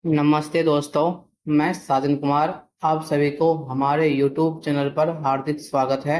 नमस्ते दोस्तों। मैं साजन कुमार। आप सभी को हमारे YouTube चैनल पर हार्दिक स्वागत है।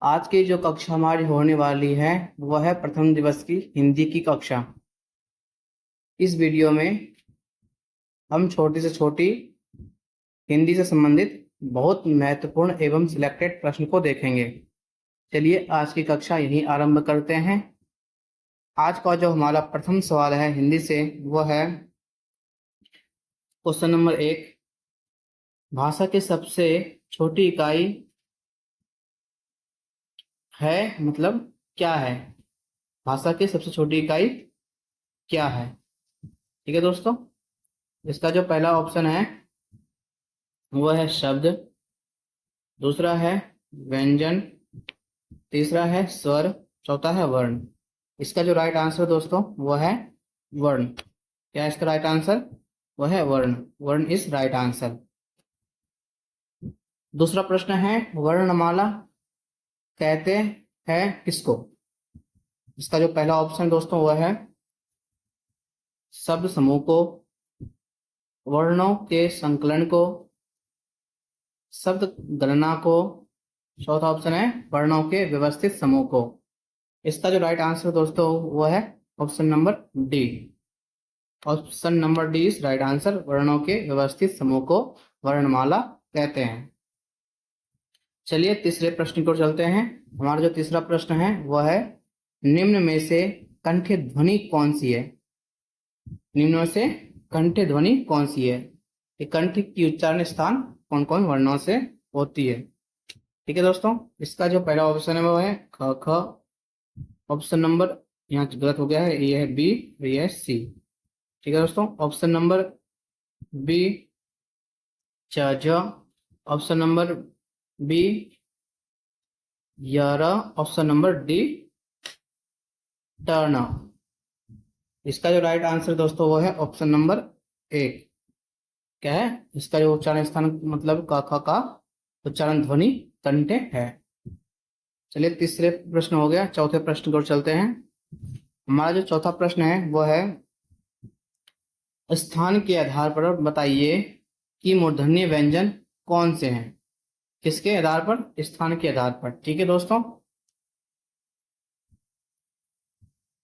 आज की जो कक्षा हमारी होने वाली है वह है प्रथम दिवस की हिंदी की कक्षा। इस वीडियो में हम छोटी से छोटी हिंदी से संबंधित बहुत महत्वपूर्ण एवं सिलेक्टेड प्रश्न को देखेंगे। चलिए आज की कक्षा यहीं आरंभ करते हैं। आज का जो हमारा प्रथम सवाल है हिंदी से वह है क्वेश्चन नंबर 1। भाषा की सबसे छोटी इकाई है मतलब क्या है? भाषा की सबसे छोटी इकाई क्या है? ठीक है दोस्तों, इसका जो पहला ऑप्शन है वह है शब्द, दूसरा है व्यंजन, तीसरा है स्वर, चौथा है वर्ण। इसका जो राइट आंसर दोस्तों वह है वर्ण। क्या है इसका राइट आंसर? वह है वर्ण। वर्ण इज राइट आंसर। दूसरा प्रश्न है वर्णमाला कहते हैं किसको? इसका जो पहला ऑप्शन दोस्तों वह है शब्द समूह को, वर्णों के संकलन को, शब्द गणना को, चौथा ऑप्शन है वर्णों के व्यवस्थित समूह को। इसका जो राइट आंसर दोस्तों वो है option number D. Option number D is right answer. वर्णों के व्यवस्थित समूह को वर्णमाला कहते हैं। चलिए तीसरे प्रश्न को चलते हैं। हमारा जो तीसरा प्रश्न है वह है निम्न में से कंठ्य ध्वनि कौन सी है? निम्न में से कंठ्य ध्वनि कौन सी है? ये कंठ की उच्चारण स्थान कौन कौन वर्णों से होती है? ठीक है दोस्तों, इसका जो पहला ऑप्शन है वो है ख ख। ऑप्शन नंबर यहाँ गलत हो गया है, ये है बी, ये है सी। ठीक है दोस्तों, ऑप्शन नंबर बी च ज, ऑप्शन नंबर बी य र, ऑप्शन नंबर डी टर्न। इसका जो राइट आंसर दोस्तों वो है ऑप्शन नंबर एक। क्या है इसका जो उच्चारण स्थान मतलब क ख का उच्चारण ध्वनि कंठे है। चलिए तीसरे प्रश्न हो गया। चौथे प्रश्न को चलते हैं। हमारा जो चौथा प्रश्न है वो है स्थान के आधार पर बताइए कि मूर्धन्य व्यंजन कौन से हैं? किसके आधार पर? स्थान के आधार पर। ठीक है दोस्तों,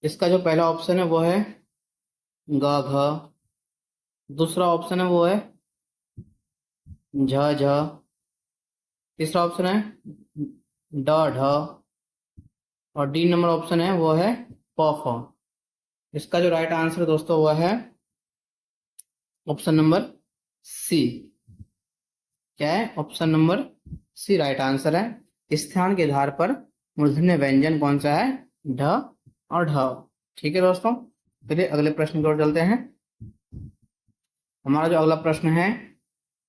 इसका जो पहला ऑप्शन है वो है ग घ, दूसरा ऑप्शन है वो है झ झ, तीसरा ऑप्शन है ड ढ, और डी नंबर ऑप्शन है वो है प फ। इसका जो राइट आंसर दोस्तों वो है ऑप्शन नंबर सी। क्या है? Option number C right answer है। स्थान के आधार पर मूर्धन्य व्यंजन कौन सा है? ढ और ढ। ठीक है दोस्तों, चलिए अगले प्रश्न की ओर चलते हैं। हमारा जो अगला प्रश्न है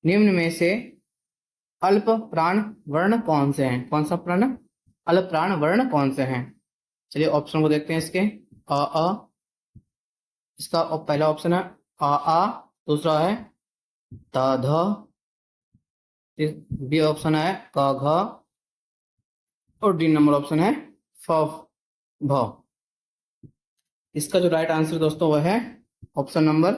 निम्न में से अल्प प्राण वर्ण कौन से हैं? कौन सा प्राण? अल्प प्राण वर्ण कौन से हैं? चलिए ऑप्शन को देखते हैं इसके। अ, इसका पहला ऑप्शन है आ, दूसरा है त ध, बी ऑप्शन है क घ, और डी नंबर ऑप्शन है फ भ। इसका जो राइट आंसर दोस्तों वह है ऑप्शन नंबर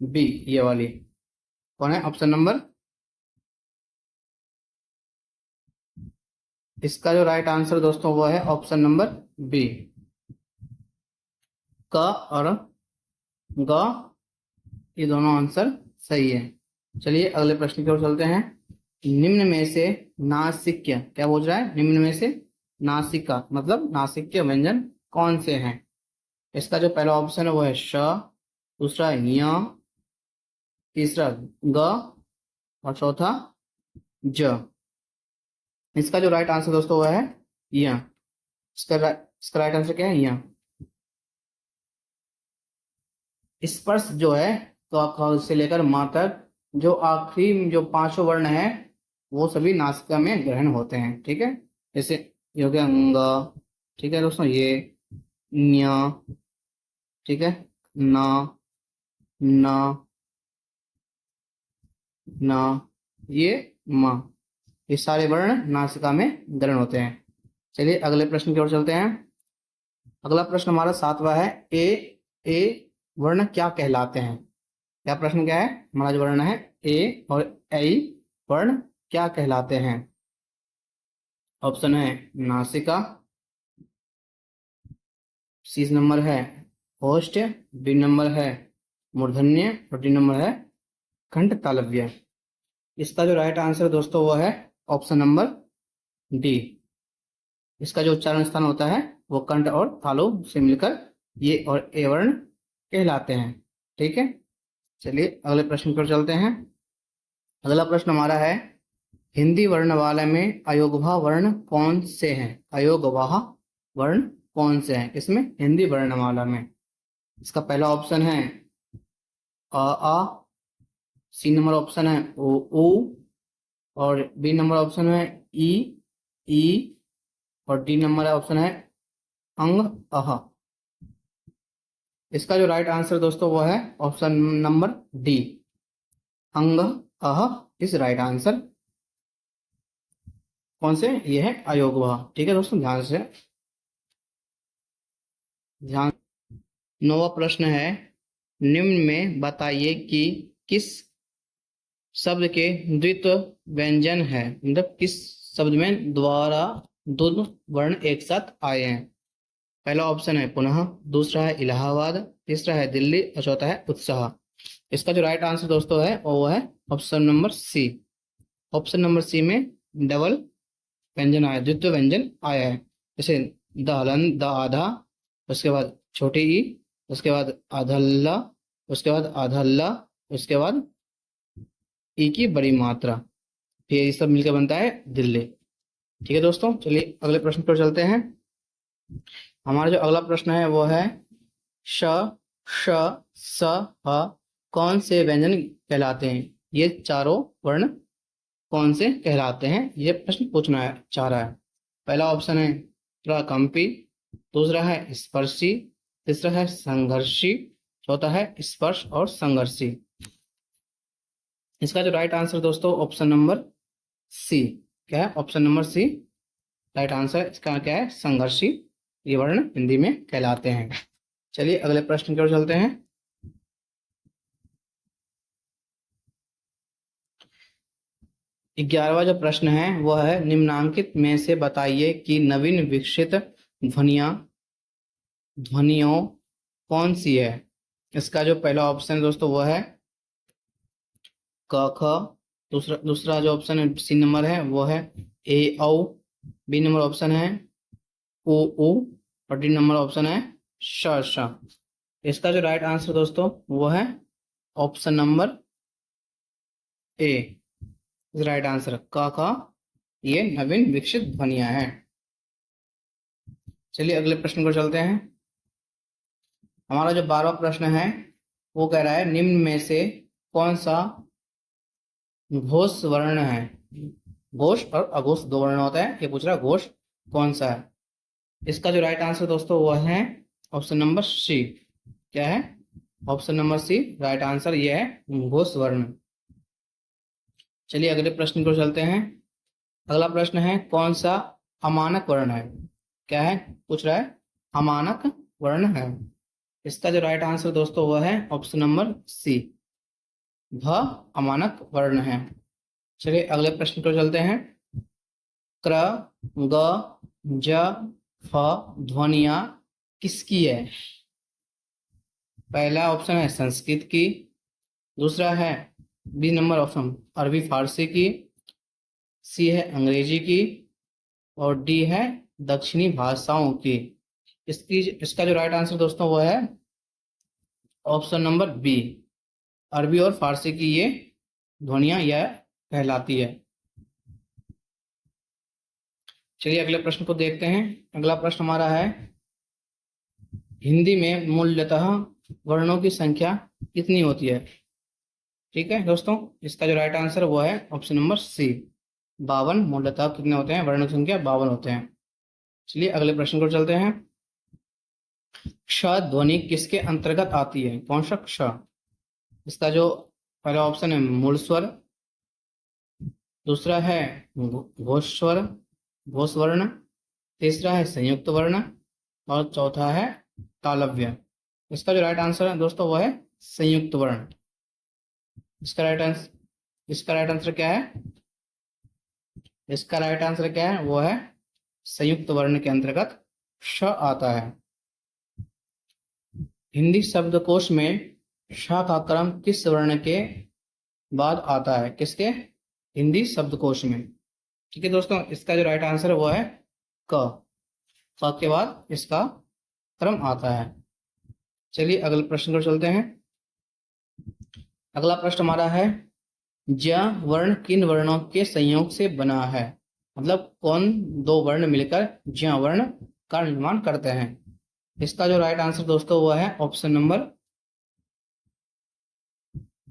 बी, ये वाली। कौन है? ऑप्शन नंबर, इसका जो राइट आंसर दोस्तों वह है ऑप्शन नंबर बी, क और ग, ये दोनों आंसर सही है। चलिए अगले प्रश्न की ओर चलते हैं। निम्न में से नासिक्य, क्या बोल रहा है? निम्न में से नासिका मतलब नासिक्य व्यंजन कौन से हैं? इसका जो पहला ऑप्शन है वो है श, दूसरा य, तीसरा ग, और चौथा ज। इसका जो राइट आंसर दोस्तों वह है य। इसका राइट आंसर क्या है? य। स्पर्श जो है तो क से लेकर मां तक जो आखिरी जो पांचों वर्ण है वो सभी नासिका में ग्रहण होते हैं। ठीक है, जैसे ये हो गया अंग, ठीक है दोस्तों, ये न्य, ठीक है, न, न, न, ये म, ये सारे वर्ण नासिका में ग्रहण होते हैं। चलिए अगले प्रश्न की ओर चलते हैं। अगला प्रश्न हमारा सातवां है ए वर्ण क्या कहलाते हैं? क्या प्रश्न क्या है हमारा? जो वर्ण है ए और ऐ वर्ण क्या कहलाते हैं? ऑप्शन है नासिका, सी नंबर है होस्ट, बी नंबर है मूर्धन्य और डी नंबर है कंठ तालव्य। इसका जो राइट आंसर है दोस्तों वो है ऑप्शन नंबर डी। इसका जो उच्चारण स्थान होता है वो कंठ और तालु से मिलकर ये और ए वर्ण कहलाते हैं। ठीक है, चलिए अगले प्रश्न पर चलते हैं। अगला प्रश्न हमारा है हिंदी वर्णमाला में अयोगवाह वर्ण कौन से हैं? अयोगवाह वर्ण कौन से हैं इसमें हिंदी वर्णमाला में? इसका पहला ऑप्शन है अ आ, सी नंबर ऑप्शन है ओ ऊ और बी नंबर ऑप्शन है ई और डी नंबर ऑप्शन है अंग अह। इसका जो राइट आंसर दोस्तों वो है ऑप्शन नंबर डी, अंग अह इस राइट आंसर। कौन से? ये है अयोगवाह। ठीक है दोस्तों, ध्यान से ध्यान। नौवा प्रश्न है निम्न में बताइए कि किस शब्द के द्वित्व व्यंजन है, मतलब किस शब्द में द्वारा दो वर्ण एक साथ आए हैं? पहला ऑप्शन है पुनः, दूसरा है इलाहाबाद, तीसरा है दिल्ली और चौथा है उत्साह। इसका जो राइट आंसर दोस्तों है वो है option number C. Option number C में डबल व्यंजन आया, द्वितीय व्यंजन आया है। जैसे द हलन, द आधा, उसके बाद छोटी ई, उसके बाद आधल्ला, उसके बाद आधल्ला, उसके बाद ई की बड़ी मात्रा, फिर ये सब मिलकर बनता है दिल्ली। ठीक है दोस्तों, चलिए अगले प्रश्न पर चलते हैं। हमारा जो अगला प्रश्न है वो है श, श, स, ह कौन से व्यंजन कहलाते हैं? ये चारों वर्ण कौन से कहलाते हैं, ये प्रश्न पूछना है चाह रहा है। पहला ऑप्शन है प्रकंपी, दूसरा है स्पर्शी, तीसरा है संघर्षी, चौथा है स्पर्श और संघर्षी। इसका जो राइट आंसर दोस्तों ऑप्शन नंबर सी। क्या है? Option number C right answer. इसका क्या है? संघर्षी ये वर्ण हिंदी में कहलाते हैं। चलिए अगले प्रश्न की ओर चलते हैं। 11वां जो प्रश्न है वह है निम्नांकित में से बताइए कि नवीन विकसित ध्वनियों कौन सी है? इसका जो पहला ऑप्शन है दोस्तों वह है क ख, दूसरा दूसरा जो ऑप्शन है सी नंबर है वो है ए औ, बी नंबर ऑप्शन है ओ ऊ और डी नंबर ऑप्शन है श श। इसका जो राइट आंसर दोस्तों वो है ऑप्शन नंबर ए, राइट आंसर क ख ये नवीन विकसित ध्वनियां हैं। चलिए अगले प्रश्न को चलते हैं। हमारा जो 12वां प्रश्न है वो कह रहा है निम्न में से कौन सा घोष वर्ण है? घोष और अघोष दो वर्ण होता है, ये पूछ रहा है घोष कौन सा है। इसका जो राइट आंसर दोस्तों वो है ऑप्शन नंबर सी। क्या है? Option number C right answer, ये है घोष वर्ण। चलिए अगले प्रश्न को चलते हैं। अगला प्रश्न है कौन सा अमानक वर्ण है? क्या है? पूछ रहा है अमानक वर्ण है। इसका जो राइट आंसर दोस्तों वह है ऑप्शन नंबर सी, भ अमानक वर्ण है। चलिए अगले प्रश्न को चलते हैं। क्र, ग, ज, फ ध्वनियां किसकी है? पहला ऑप्शन है संस्कृत की, दूसरा है बी नंबर ऑप्शन अरबी फारसी की, सी है अंग्रेजी की और डी है दक्षिणी भाषाओं की। इसका जो राइट आंसर दोस्तों वो है ऑप्शन नंबर बी, अरबी और फारसी की ये ध्वनियां यह कहलाती है। चलिए अगले प्रश्न को देखते हैं। अगला प्रश्न हमारा है हिंदी में मूलतः वर्णों की संख्या कितनी होती है? ठीक है दोस्तों, इसका जो राइट आंसर वो है ऑप्शन नंबर सी, 52। मूलतः कितने होते हैं? वर्णों की संख्या 52 होते हैं। चलिए अगले प्रश्न को चलते हैं। क्ष ध्वनि किसके अंतर्गत आती है? कौन सा क्ष? इसका जो पहला ऑप्शन है मूल स्वर, दूसरा है घोष स्वर, घोष वर्ण, तीसरा है संयुक्त वर्ण और चौथा है तालव्य। इसका जो राइट आंसर है दोस्तों वो है संयुक्त वर्ण। इसका राइट आंसर क्या है? इसका राइट आंसर क्या है? वो है संयुक्त वर्ण के अंतर्गत श आता है। हिंदी शब्दकोश में श का क्रम किस वर्ण के बाद आता है? किसके? हिंदी शब्दकोश में। ठीक है दोस्तों, इसका जो राइट आंसर है वो है क। क के बाद इसका क्रम आता है। चलिए अगले प्रश्न पर चलते हैं। अगला प्रश्न हमारा है ज वर्ण किन वर्णों के संयोग से बना है? मतलब कौन दो वर्ण मिलकर ज वर्ण का निर्माण करते हैं? इसका जो राइट आंसर दोस्तों वो है ऑप्शन नंबर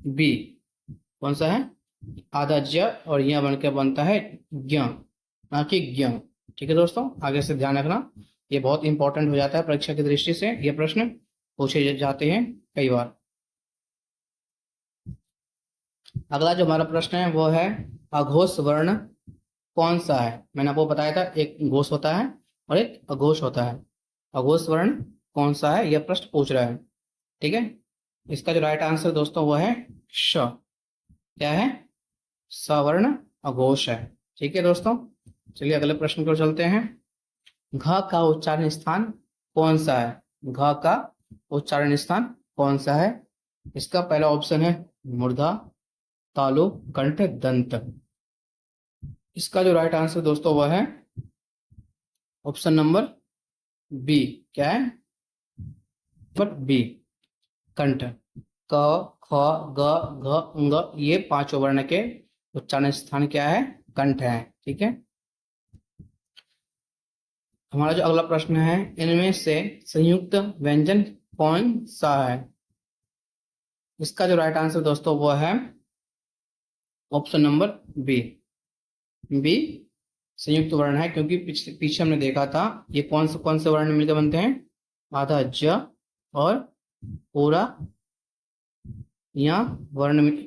बी। कौन सा है? आधा ज और य बन के बनता है ज्ञ, ना कि ज्ञ। ठीक है दोस्तों, आगे से ध्यान रखना, ये बहुत इंपॉर्टेंट हो जाता है परीक्षा की दृष्टि से, ये प्रश्न पूछे जाते हैं कई बार। अगला जो हमारा प्रश्न है वो है अघोष वर्ण कौन सा है? मैंने आपको बताया था एक घोष होता है और एक अघोष होता है। अघोष वर्ण कौन सा है यह प्रश्न पूछ रहा है। ठीक है, इसका जो राइट आंसर दोस्तों वो है श। क्या है? सवर्ण अघोष है। ठीक है दोस्तों, चलिए अगले प्रश्न को चलते हैं। घ का उच्चारण स्थान कौन सा है? घ का उच्चारण स्थान कौन सा है? इसका पहला ऑप्शन है मूर्धा, तालु, कंठ, दंत। इसका जो राइट आंसर दोस्तों वह है ऑप्शन नंबर बी। क्या है? नंबर बी, कंठ। क, ख, ग, घ, ङ ये पांचों वर्ण के उच्चारण स्थान क्या है? कंठ है। ठीक है, हमारा जो अगला प्रश्न है इनमें से संयुक्त व्यंजन कौन सा है? इसका जो राइट आंसर दोस्तों वो है ऑप्शन नंबर बी। बी संयुक्त वर्ण है, क्योंकि पीछे हमने देखा था ये कौन से वर्ण मिलकर बनते हैं? आधा ज और पूरा या वर्ण मिल।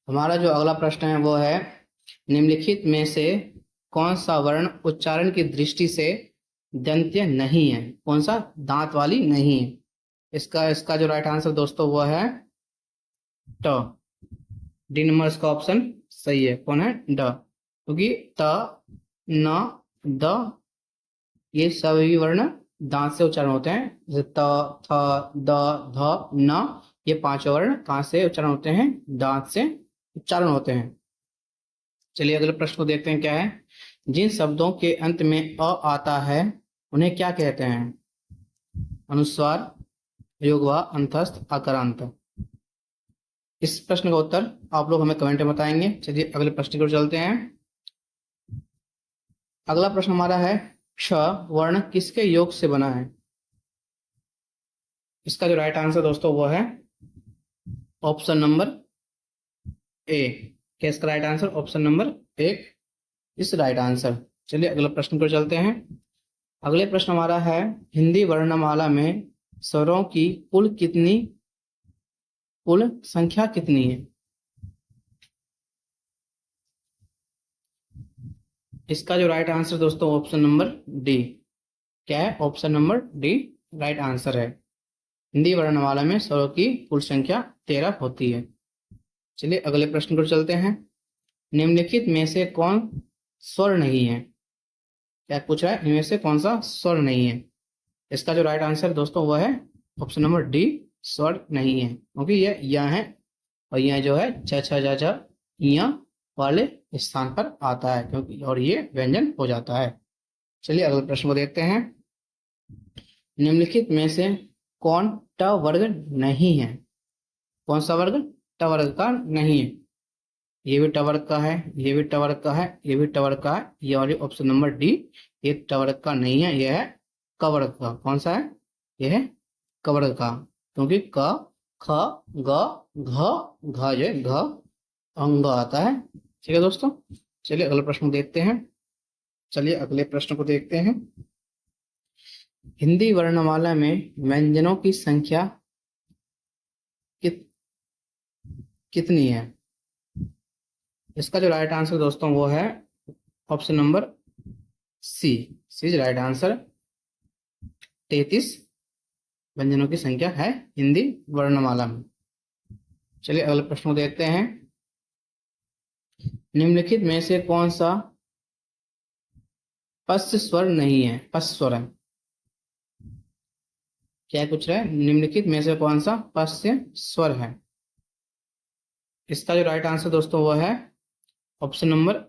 हमारा जो अगला प्रश्न है वो है निम्नलिखित में से कौन सा वर्ण उच्चारण की दृष्टि से दंत्य नहीं है? कौन सा दांत वाली नहीं है? इसका इसका जो राइट आंसर दोस्तों वो है ट। डी नंबर इसका ऑप्शन सही है। कौन है? ड, क्योंकि त, न, द ये सभी वर्ण दांत से उच्चारण होते हैं। जैसे त, थ, द, ध, न ये पांचों वर्ण कहाँ से उच्चारण होते हैं? दांत से उच्चारण होते हैं। चलिए अगले प्रश्न को देखते हैं क्या है। जिन शब्दों के अंत में अ आता है उन्हें क्या कहते हैं? अनुस्वार, योगवा, अंतस्थ, आकारांत। इस प्रश्न का उत्तर आप लोग हमें कमेंट में बताएंगे। चलिए अगले प्रश्न की ओर चलते हैं। अगला प्रश्न हमारा है क्ष वर्ण किसके योग से बना है? इसका जो राइट आंसर दोस्तों वो है ऑप्शन नंबर ए। क्या इसका राइट आंसर? ऑप्शन नंबर एक इस राइट आंसर। चलिए अगले प्रश्न पर चलते हैं। अगले प्रश्न हमारा है हिंदी वर्णमाला में स्वरों की कुल संख्या कितनी है? इसका जो राइट आंसर दोस्तों ऑप्शन नंबर डी। क्या है? Option number D right answer है। हिंदी वर्णमाला में स्वरों की कुल संख्या 13 होती है। चलिए अगले प्रश्न पर चलते हैं। निम्नलिखित में से कौन स्वर नहीं है? क्या पूछ रहा है? इनमें से कौन सा स्वर नहीं है? इसका जो राइट आंसर दोस्तों वह है ऑप्शन नंबर डी, स्वर नहीं है, क्योंकि ये या है और यह जो है छ छ जा जा या वाले स्थान पर आता है, क्योंकि और ये व्यंजन हो जाता है। चलिए अगले प्रश्न को देखते हैं। निम्नलिखित में से कौन ट वर्ग नहीं है? कौन सा वर्ग ट वर्ग का नहीं है? ये भी ट वर्ग का है, ये भी ट वर्ग का है, ये भी ट वर्ग का है। ये वाली ऑप्शन नंबर डी ये ट वर्ग का नहीं है, यह है क वर्ग का। कौन सा है? यह है क वर्ग का, क्योंकि क, ख, ग, घ, घ जो घ अंग आता है। ठीक है दोस्तों, चलिए अगले प्रश्न को देखते हैं। चलिए अगले प्रश्न को देखते हैं। हिंदी वर्णमाला में व्यंजनों की संख्या कितनी है? इसका जो राइट आंसर दोस्तों वो है option number C. C is right answer. 33 व्यंजनों की संख्या है हिंदी वर्णमाला में। चलिए अगले प्रश्न को देखते हैं। निम्नलिखित में से कौन सा पश्च स्वर नहीं है? पश्च स्वर है क्या पूछ रहा है? निम्नलिखित में से कौन सा पश्च स्वर है? इसका जो राइट आंसर दोस्तों वो है ऑप्शन नंबर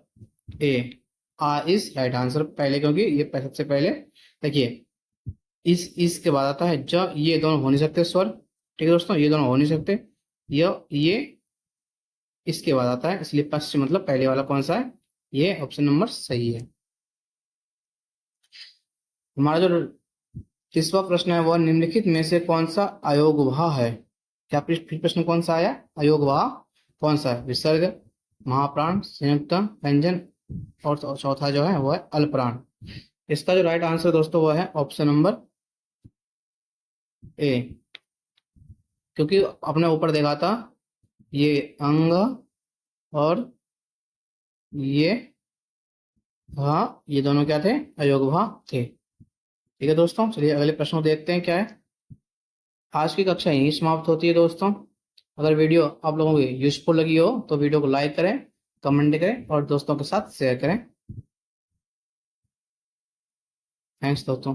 ए। आ इज राइट आंसर पहले, क्योंकि ये सबसे पहले देखिए इस के बाद आता है ज। ये दोनों हो नहीं सकते स्वर, ठीक है दोस्तों, ये दोनों हो नहीं सकते। ये इसके बाद आता है, इसलिए पश्चिम मतलब पहले वाला कौन सा है? ये ऑप्शन नंबर सही है। हमारा जो तीसरा प्रश्न है वह निम्नलिखित में से कौन सा अयोगवाह है? क्या फिर प्रश्न कौन सा आया? अयोगवाह कौन सा है? विसर्ग, महाप्राण, संयुक्त, व्यंजन और चौथा जो है वो है अल्पप्राण। इसका जो राइट आंसर दोस्तों वो है ऑप्शन नंबर ए। क्योंकि अपने ऊपर देखा था ये अंग और ये भा, ये दोनों क्या थे? अयोगवाह थे। ठीक है दोस्तों, चलिए अगले प्रश्न को देखते हैं क्या है। आज की कक्षा यहीं समाप्त होती है दोस्तों। अगर वीडियो आप लोगों को यूजफुल लगी हो तो वीडियो को लाइक करें, कमेंट करें और दोस्तों के साथ शेयर करें। थैंक्स दोस्तों।